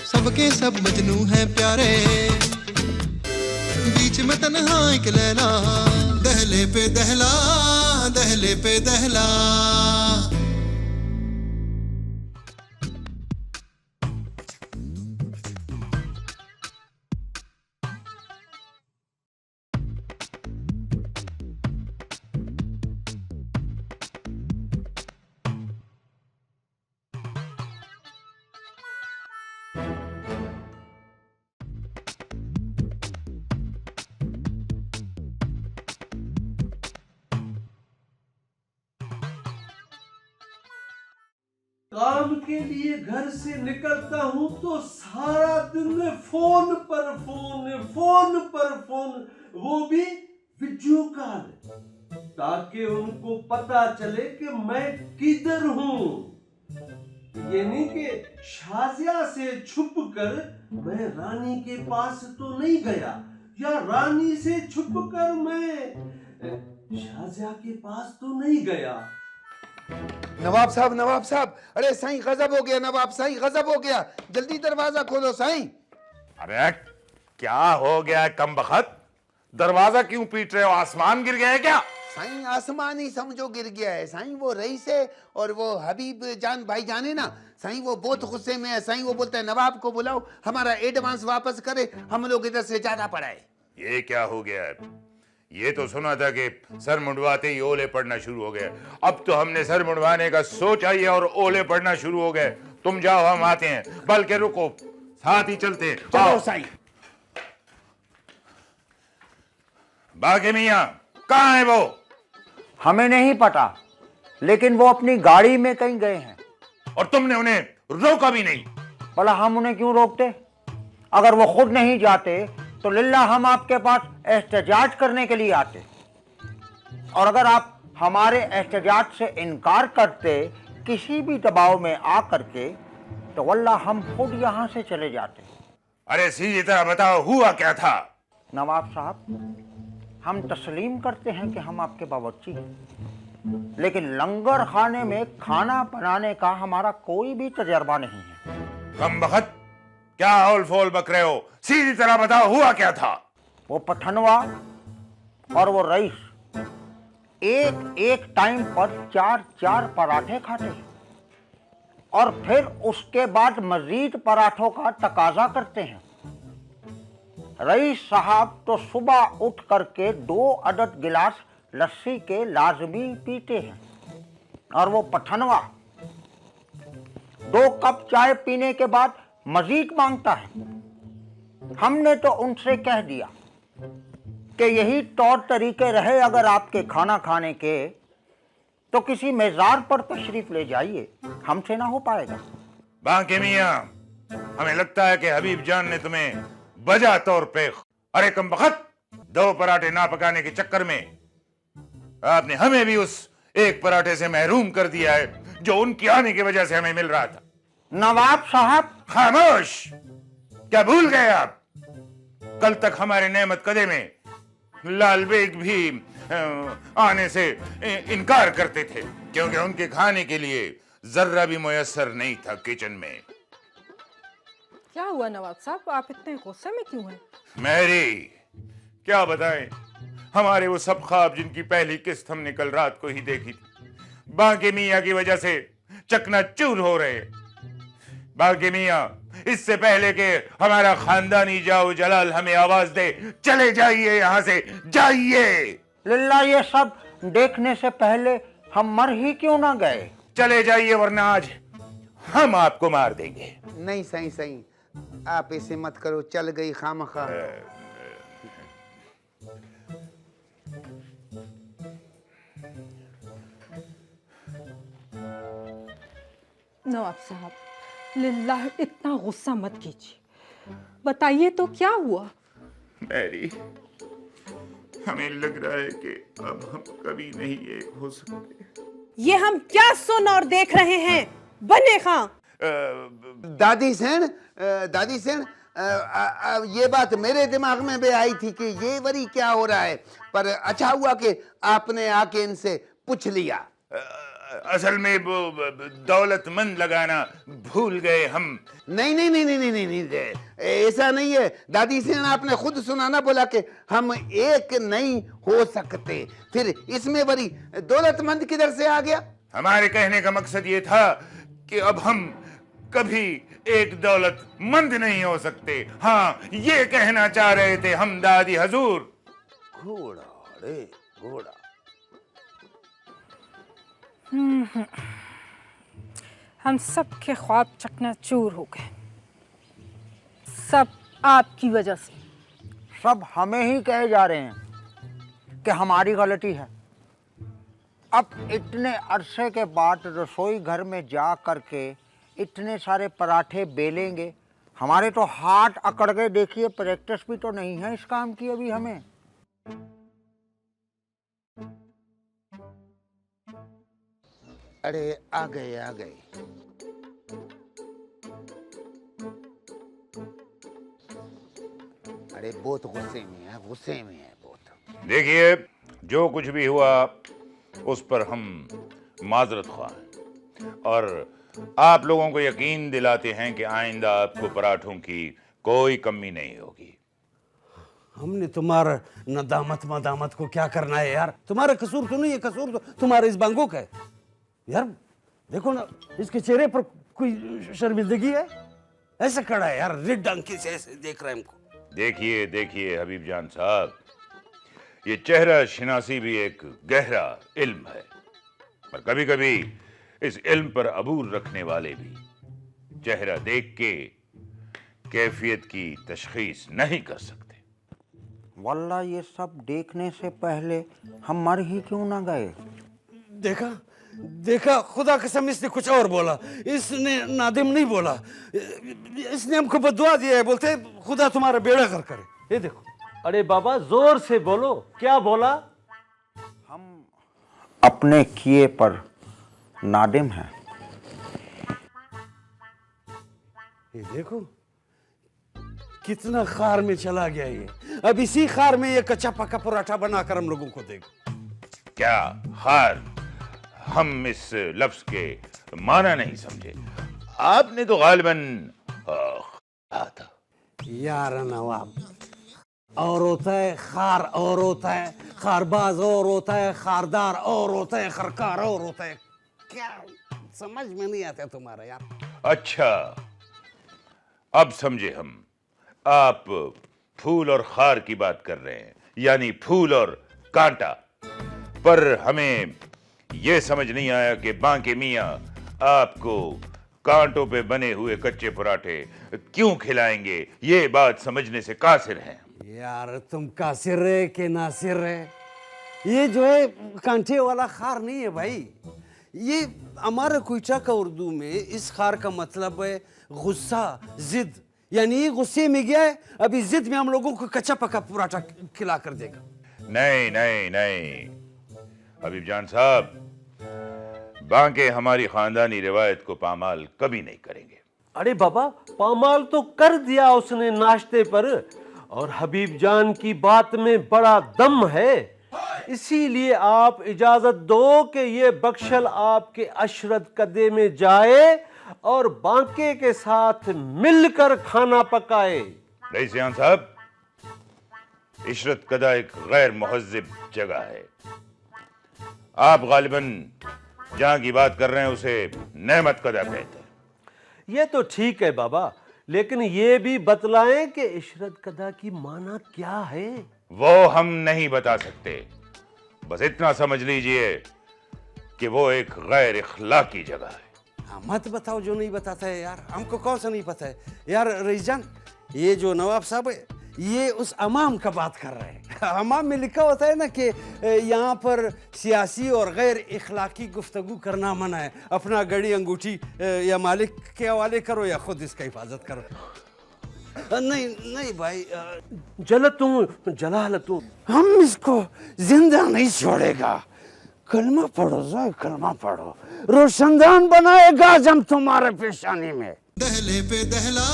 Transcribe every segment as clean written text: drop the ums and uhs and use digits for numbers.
सबके सब मजनू हैं प्यारे, बीच में तन्हा एक लैला, दहले पे दहला, दहले पे दहला। काम के लिए घर से निकलता हूँ तो सारा दिन फोन पर फोन, वो भी वीडियो कॉल, ताकि उनको पता चले कि मैं किधर हूँ। ये नहीं कि शाजिया से छुपकर मैं रानी के पास तो नहीं गया, या रानी से छुपकर मैं शाजिया के पास तो नहीं गया। नवाब साहब, अरे साईं गजब हो गया, नवाब साईं गजब हो गया, जल्दी दरवाजा खोलो साईं। अरे क्या हो गया कमबख्त, दरवाजा क्यों पीट रहे हो? आसमान गिर गया है क्या? साईं आसमान ही समझो गिर गया है साईं, वो रईस है और वो हबीब जान भाई जाने ना साईं, वो बहुत गुस्से में है साईं। वो बोलता है नवाब को बुलाओ, हमारा एडवांस वापस करे, हम लोग इधर से ज्यादा पड़ाए। ये क्या हो गया है? ये तो सुना था कि सर मुंडवाते ही ओले पड़ना शुरू हो गए, अब तो हमने सर मुंडवाने का सोचा ही और ओले पड़ना शुरू हो गए। तुम जाओ, हम आते हैं, बल्कि रुको, साथ ही चलते हैं। चलो साईं। बाकी मियां कहाँ है वो? हमें नहीं पता, लेकिन वो अपनी गाड़ी में कहीं गए हैं। और तुमने उन्हें रोका भी नहीं? भला हम उन्हें क्यों रोकते? अगर वो खुद नहीं जाते तो लिल्ला हम आपके पास एहतजाज करने के लिए आते, और अगर आप हमारे एहतजाज से इनकार करते किसी भी दबाव में आ करके, तो वल्लाह हम खुद यहां से चले जाते। अरे सीधी तरह बताओ, हुआ क्या था? नवाब साहब, हम तस्लीम करते हैं कि हम आपके बावर्ची हैं, लेकिन लंगर खाने में खाना बनाने का हमारा कोई भी तजर्बा नहीं है। कमबख्त, क्या हौल फौल बक रहे हो? सीधी तरह बताओ, हुआ क्या था? वो पठनवा और वो रईस एक टाइम पर 4 पराठे खाते हैं, और फिर उसके बाद मजीद पराठों का तकाजा करते हैं। रईस साहब तो सुबह उठ करके 2 अदद गिलास लस्सी के लाजमी पीते हैं, और वो पठनवा 2 कप चाय पीने के बाद मजीद मांगता है। हमने तो उनसे कह दिया कि यही तौर तरीके रहे अगर आपके खाना खाने के, तो किसी मेज़ार पर तशरीफ ले जाइए, हमसे ना हो पाएगा। बांके मियां, हमें लगता है कि हबीब जान ने तुम्हें बजा तौर पे, अरे कमबख्त, 2 पराठे ना पकाने के चक्कर में आपने हमें भी उस एक पराठे से महरूम कर दिया है जो उनकी आने की वजह से हमें मिल रहा था। नवाब साहब, खामोश! क्या भूल गए आप? कल तक हमारे नेमत कदे में लाल बेग भी आने से इनकार करते थे, क्योंकि उनके खाने के लिए जर्रा भी मुयस्सर नहीं था किचन में। क्या हुआ नवाब साहब, आप इतने गुस्से में क्यों हैं? मैरी, क्या बताएं, हमारे वो सब ख्वाब जिनकी पहली किस्त हमने कल रात को ही देखी थी, बांके मियां की वजह से चकनाचूर हो रहे। बांके मियां, इससे पहले कि हमारा खानदानी जाओ जलाल हमें आवाज दे, चले जाइए यहां से, जाइए। लिल्ला, ये सब देखने से पहले हम मर ही क्यों ना गए? चले जाइए, वरना आज हम आपको मार देंगे। नहीं साईं, आप ऐसे मत करो, चल गई खामखा। नवाब साहब, लिल्लाह इतना गुस्सा मत कीजिए, बताइए तो क्या हुआ? मैरी, हमें लग रहा है कि अब हम कभी नहीं एक हो सकते। ये हम क्या सुन और देख रहे हैं बन्ने खां? दादी सेन, ये बात मेरे दिमाग में भी आई थी कि ये वरी क्या हो रहा है, पर अच्छा हुआ कि आपने आके इनसे पूछ लिया। असल में वो दौलतमंद लगाना भूल गए हम। नहीं नहीं नहीं नहीं नहीं नहीं, नहीं ऐसा नहीं है। दादी से आपने खुद सुना ना, बोला कि हम एक नहीं हो सकते, फिर इसमें वरी दौलतमंद किधर से आ गया? हमारे कहने का मकसद ये था कि अब हम कभी एक दौलतमंद नहीं हो सकते। हाँ, ये कहना चाह रहे थे हम दादी हजूर। घोड़ा रे घोड़ा। हम सब के ख्वाब चकनाचूर हो गए, सब आपकी वजह से। सब हमें ही कहे जा रहे हैं कि हमारी गलती है। अब इतने अरसे के बाद रसोई घर में जा करके इतने सारे पराठे बेलेंगे, हमारे तो हाथ अकड़ गए। देखिए, प्रैक्टिस भी तो नहीं है इस काम की अभी हमें। अरे आ गए आ गए। अरे बहुत गुस्से में है, गुस्से में है बहुत। देखिए, जो कुछ भी हुआ उस पर हम माजरत ख्वाह हैं और आप लोगों को यकीन दिलाते हैं कि आइंदा आपको पराठों की कोई कमी नहीं होगी। हमने तुम्हारा नदामत मदामत को क्या करना है यार? तुम्हारा कसूर तो नहीं है, कसूर तो तुम्हारे इस बांगो का है यार। देखो ना, इसके चेहरे पर कोई शर्मिंदगी है? ऐसा खड़ा है यार, रिड डंकी से ऐसे देख रहा है हमको। देखिए देखिए हबीब जान साहब, ये चेहरा शिनासी भी एक गहरा इल्म है, पर कभी कभी इस इल्म पर अबूर रखने वाले भी चेहरा देख के कैफियत की तशखीस नहीं कर सकते। वल्ला ये सब देखने से पहले हम मर ही क्यों ना गए। देखा देखा, खुदा कसम इसने कुछ और बोला, इसने नादिम नहीं बोला, इसने हमको बदुआ दिया है, बोलते खुदा तुम्हारा बेड़ा कर करे। ये देखो। अरे बाबा, जोर से बोलो, क्या बोला? हम अपने किए पर नादिम हैं। ये देखो कितना खार में चला गया ये। अब इसी खार में ये कच्चा पक्का पराठा बनाकर हम लोगों को देगा। क्या खार? हम इस लफ्ज के माना नहीं समझे। आपने तो गालिबन कहा था। यार नवाब, और होता है खार, और होता है खारबाज, और होता है खारदार, और होता है खरकार, और होता है क्या, समझ में नहीं आता तुम्हारा यार। अच्छा, अब समझे हम। आप फूल और खार की बात कर रहे हैं, यानी फूल और कांटा। पर हमें यह समझ नहीं आया कि बांके मियां आपको कांटों पे बने हुए कच्चे पराठे क्यों खिलाएंगे। ये बात समझने से कासिर हैं। यार तुम कासिर है कि नासिर है? ये जो है कांटे वाला खार नहीं है भाई। ये हमारे कोयटा का उर्दू में इस खार का मतलब है गुस्सा, जिद। यानी ये गुस्से में गया है, अभी जिद में हम लोगों को कच्चा पक्का पराठा खिला कर देगा। नहीं नहीं नहीं हबीब जान साहब, बांके हमारी खानदानी रिवायत को पामाल कभी नहीं करेंगे। अरे बाबा, पामाल तो कर दिया उसने नाश्ते पर, और हबीब जान की बात में बड़ा दम है। इसीलिए आप इजाजत दो कि ये बख्शल आपके अशरत कदे में जाए और बांके के साथ मिलकर खाना पकाए। रईस जान साहब, इशरत कदा एक गैर मुहज्जिब जगह है। आप गालिबन जहां की बात कर रहे हैं उसे नेमत कदा कहते हैं। ये तो ठीक है बाबा, लेकिन ये भी बतलाएं कि इशरत कदा की माना क्या है। वो हम नहीं बता सकते। बस इतना समझ लीजिए कि वो एक गैर इखलाकी जगह है। हाँ, मत बताओ जो नहीं बताता है यार, हमको कौन सा नहीं पता है यार। रईस जान, ये जो नवाब साहब है ये उस अमाम का बात कर रहे हैं। अमाम में लिखा होता है ना कि यहाँ पर सियासी और गैर इखलाकी गुफ्तगू करना मना है। अपना घड़ी अंगूठी या मालिक के हवाले करो या खुद इसका हिफाजत करो। नहीं नहीं भाई, जलालतू हम इसको जिंदा नहीं छोड़ेगा। कलमा पढ़ो जाए, कलमा पढ़ो, रोशनदान बनाएगा जम तुम्हारे पेशानी में। दहले पे दहला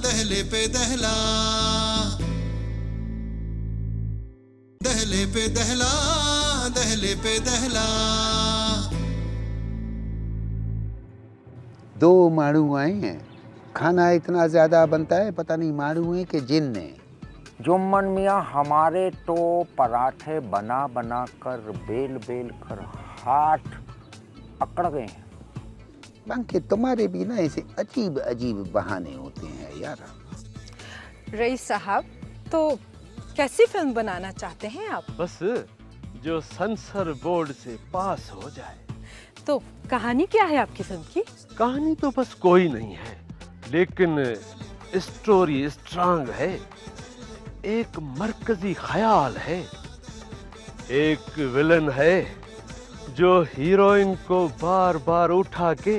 दहले पे दहला, दहले पे दहला, दहले पे दहला। दो माड़ू आए हैं, खाना इतना ज्यादा बनता है, पता नहीं माड़ू है कि जिन ने। जुम्मन मियाँ, हमारे तो पराठे बना बना कर बेल बेल कर हाथ अकड़ गए हैं। बाकी तुम्हारे भी ना ऐसे अजीब अजीब बहाने होते हैं यार। रईस साहब, तो कैसी फिल्म बनाना चाहते हैं आप? बस जो सेंसर बोर्ड से पास हो जाए। तो कहानी क्या है आपकी फिल्म की? कहानी तो बस कोई नहीं है, लेकिन स्टोरी स्ट्रांग है। एक मरकजी ख्याल है, एक विलन है जो हीरोइन को बार बार उठा के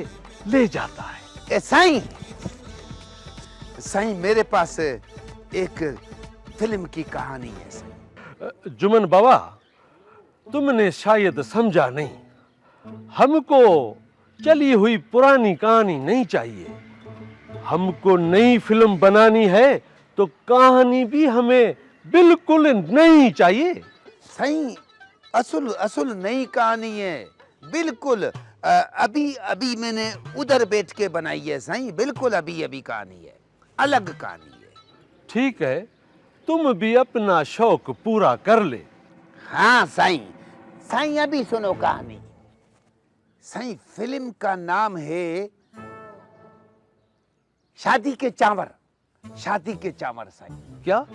ले जाता है। साईं, साईं मेरे पास एक फिल्म की कहानी है। जुमन बाबा, तुमने शायद समझा नहीं। हमको चली हुई पुरानी कहानी नहीं चाहिए। हमको नई फिल्म बनानी है तो कहानी भी हमें बिल्कुल नहीं चाहिए। साईं असुल नई कहानी है, बिल्कुल अभी अभी मैंने उधर बैठ के बनाई है साईं, बिल्कुल अभी अभी कहानी है, अलग कहानी है। ठीक है, तुम भी अपना शौक पूरा कर ले। हाँ साईं, साईं अभी सुनो कहानी। साईं फिल्म का नाम है शादी के चावल, शादी के चावल साईं। क्या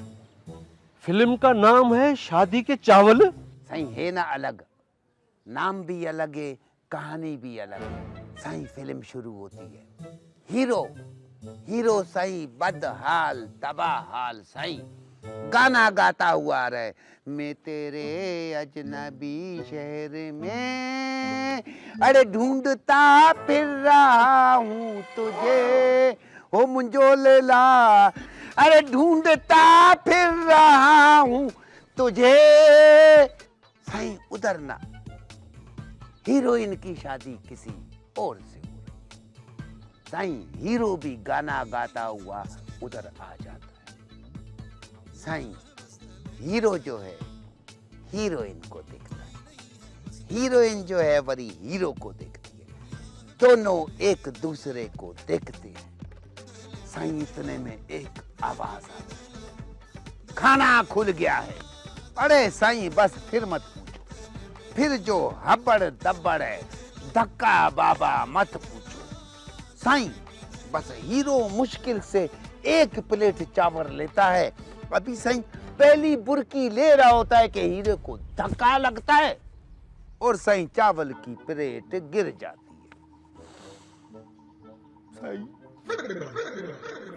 फिल्म का नाम है शादी के चावल? साईं है ना अलग, नाम भी अलग है, कहानी भी अलग है। साईं फिल्म शुरू होती है, हीरो साईं बदहाल तबाहाल साईं गाना गाता हुआ आ रहे, मैं तेरे अजनबी शहर में अरे ढूंढता फिर रहा हूँ तुझे, हो मुंजो लेला, अरे ढूंढता फिर रहा हूँ तुझे। साईं उधर ना, हीरोइन की शादी किसी और से हो रही। साईं हीरो भी गाना गाता हुआ उधर आ जाता है। साईं हीरो जो है हीरोइन को देखता है, हीरोइन जो है वही हीरो को देखती है, दोनों एक दूसरे को देखते हैं। साईं इतने में एक आवाज आई, खाना खुल गया है। अरे साईं बस फिर मत पूछो, फिर जो हबड़ दबड़ है धक्का बाबा मत पूछो। साईं बस हीरो मुश्किल से एक प्लेट चावल लेता है, अभी साईं पहली बुरकी ले रहा होता है कि हीरो को धक्का लगता है और साईं चावल की प्लेट गिर जाती है।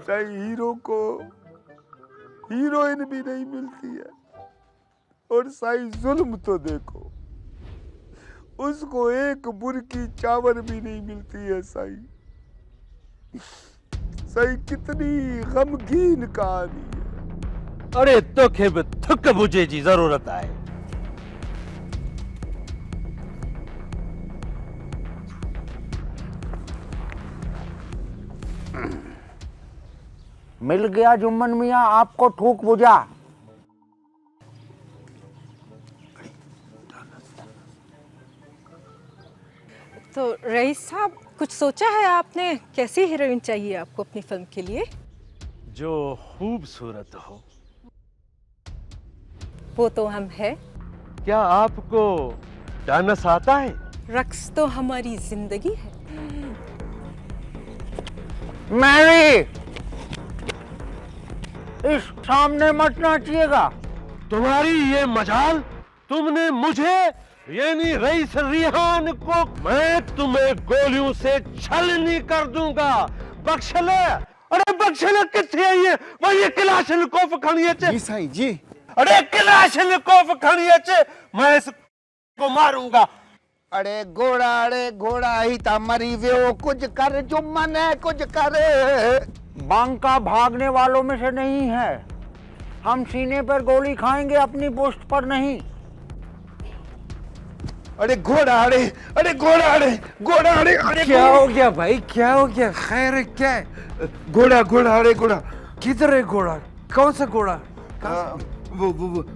साईं हीरो को हीरोइन भी नहीं मिलती है, और साईं जुल्म तो देखो, उसको एक बुरकी चावल भी नहीं मिलती है। साईं कितनी गमगीन कहानी है। अरे तोखे भी थुक बुझे जी जरूरत है। मिल गया जुम्मन मियाँ आपको ठूक बुझा। तो रईस साहब, कुछ सोचा है आपने? कैसी हीरोइन चाहिए आपको अपनी फिल्म के लिए? जो खूबसूरत हो। वो तो हम है। क्या आपको डांस आता है? रक्स तो हमारी जिंदगी है। मैरी, इस सामने मत नाचिएगा। तुम्हारी ये मजाल, तुमने मुझे यानी रईस रिहान को, मैं तुम्हें गोलियों से छलनी कर दूंगा। बख्शले, अरे बख्शले किथे है ये? वो ये क्लाशनिकोव खणिए छे। जी साईं जी। अरे क्लाशनिकोव खणिए छे, मैं इसको मारूंगा। अरे घोड़ा ही था मरी व्यो, कुछ कर जुम्मन है कुछ कर। बांका भागने वालों में से नहीं है, हम सीने पर गोली खाएंगे, अपनी पोस्ट पर नहीं। अरे घोड़ा क्या हो गया भाई, क्या हो गया? खैर है क्या है? घोड़ा किधर है घोड़ा? कौन सा घोड़ा?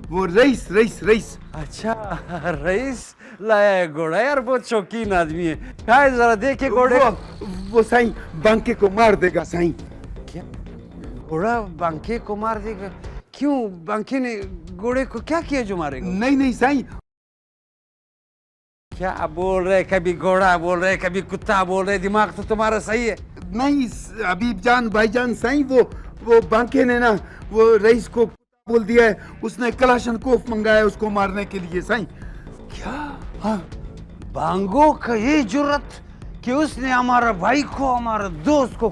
वो रईस रईस रईस। अच्छा, रईस लाया है घोड़ा। यार बहुत शौकीन आदमी है। कहाँ है, जरा देखिए घोड़े। वो साईं बांके को मार देगा साईं। क्या घोड़ा बांके को मार देगा? क्यों, बांके ने घोड़े को क्या किया जो मारेगा? नहीं नहीं साईं, क्या बोल रहे, कभी घोड़ा बोल रहे, कभी कुत्ता बोल रहे, दिमाग तो तुम्हारा सही है। नहीं हबीब जान भाईजान साईं, वो बांके ने ना वो रईस को बोल दिया है, उसने कलाशनकोफ मंगाया उसको मारने के लिए साईं। क्या? हाँ बांगो का ये जुर्रत कि उसने हमारा भाई को, हमारा दोस्त को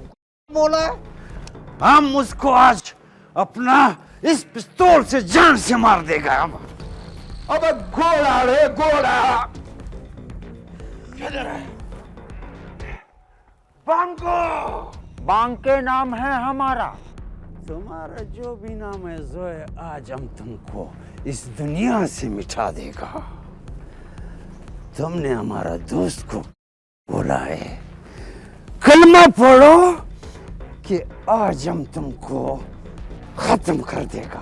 बोला है? हम उसको आज अपना इस पिस्तौल से जान से मार देगा। अब घोड़ा रे घोड़ा। बांगो, बांके नाम है हमारा। तुम्हारा जो भी नाम है जोए, आज हम तुमको इस दुनिया से मिटा देगा। तुमने हमारा दोस्त को बोला है कलमा पढ़ो कि आज हम तुमको खत्म कर देगा।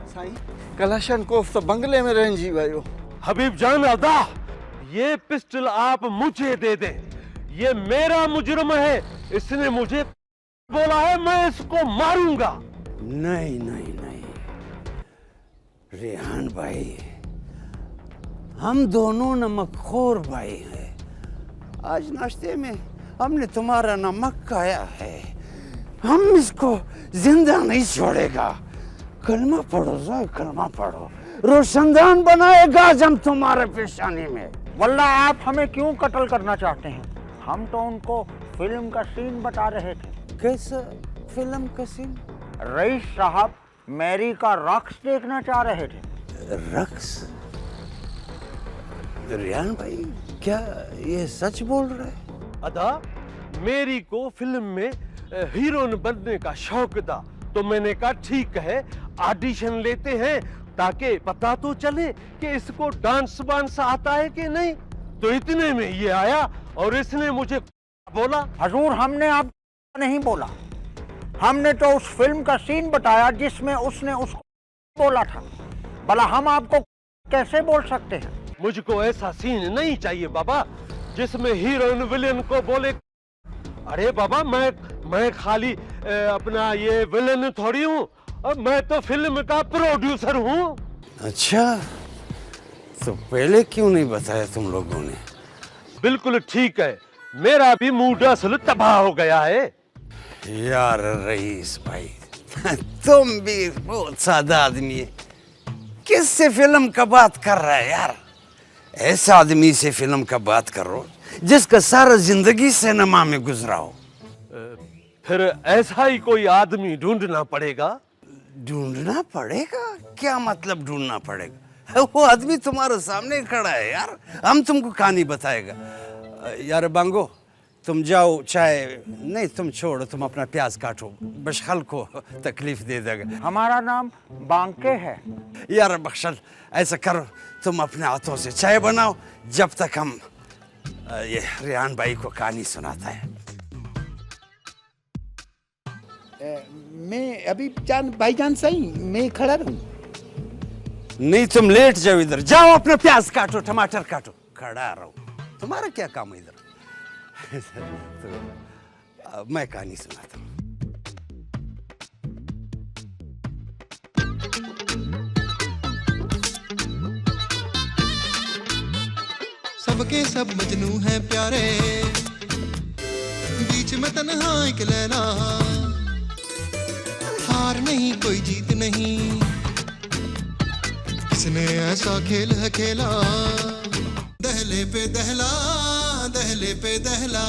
साईं कलाशनकोफ तो बंगले में रहें जी भाइयों। हबीब जान अदा, ये पिस्टल आप मुझे दे दें। ये मेरा मुजरिम है, इसने मुझे बोला है, मैं इसको मारूंगा। नहीं नहीं नहीं रेहान भाई, हम दोनों नमकखोर भाई हैं। आज नाश्ते में हमने तुम्हारा नमक खाया है, हम इसको जिंदा नहीं छोड़ेगा। कलमा पढ़ो जोए, कलमा पढ़ो। रोशनदान बनाएगा आज हम तुम्हारे पेशानी में। वल्ला आप हमें क्यों कत्ल करना चाहते हैं? हम तो उनको फिल्म का सीन बता रहे थे। कैसा फिल्म का सीन? रईस साहब मैरी का रक्स देखना चाह रहे थे। रक्स? रियान भाई क्या ये सच बोल रहे? अदा, मेरी को फिल्म में हीरोइन बनने का शौक था, तो मैंने कहा ठीक है, ऑडिशन लेते हैं ताकि पता तो चले कि इसको डांस वांस आता है कि नहीं। तो इतने में ये आया और इसने मुझे बोला। हजूर, हमने आप नहीं बोला, हमने तो उस फिल्म का सीन बताया जिसमें उसने उसको बोला था। भला हम आपको कैसे बोल सकते हैं? मुझको ऐसा सीन नहीं चाहिए बाबा जिसमें हीरोइन विलेन को बोले। अरे बाबा, मैं खाली अपना ये विलेन थोड़ी हूँ, मैं तो फिल्म का प्रोड्यूसर हूँ। अच्छा, तो पहले क्यों नहीं बताया तुम लोगों ने? बिल्कुल ठीक है, मेरा भी मूड असल तबाह हो गया है। यार रईस भाई, तुम भी बहुत सादा आदमी है, किससे फिल्म का बात कर रहा है यार? ऐसा आदमी से फिल्म का बात करो जिसका सारा जिंदगी सिनेमा में गुजरा हो। फिर ऐसा ही कोई आदमी ढूंढना पड़ेगा। ढूंढना पड़ेगा? क्या मतलब ढूंढना पड़ेगा? वो आदमी तुम्हारे सामने खड़ा है यार, हम तुमको कहानी बताएगा। यार बांगो, तुम जाओ, चाय नहीं तुम छोड़ो, तुम अपना प्याज काटो, बशखल को तकलीफ दे देगा। हमारा नाम बांके है। यार बख्शल, ऐसा करो, तुम अपने हाथों से चाय बनाओ जब तक हम ये रेहान भाई को कहानी सुनाता है। मैं अभी जान भाईजान साईं, मैं खड़ा रहूं? नहीं, तुम लेट जाओ, इधर जाओ, अपना प्याज काटो, टमाटर काटो, खड़ा रहो। तुम्हारा क्या काम है इधर? तो मैं कहानी सुनाता हूँ। सबके सब मजनू हैं प्यारे, बीच में तन्हा एक लैला। हार नहीं कोई जीत नहीं, किसने ऐसा खेल है खेला। दहले पे दहला, दहले पे दहला।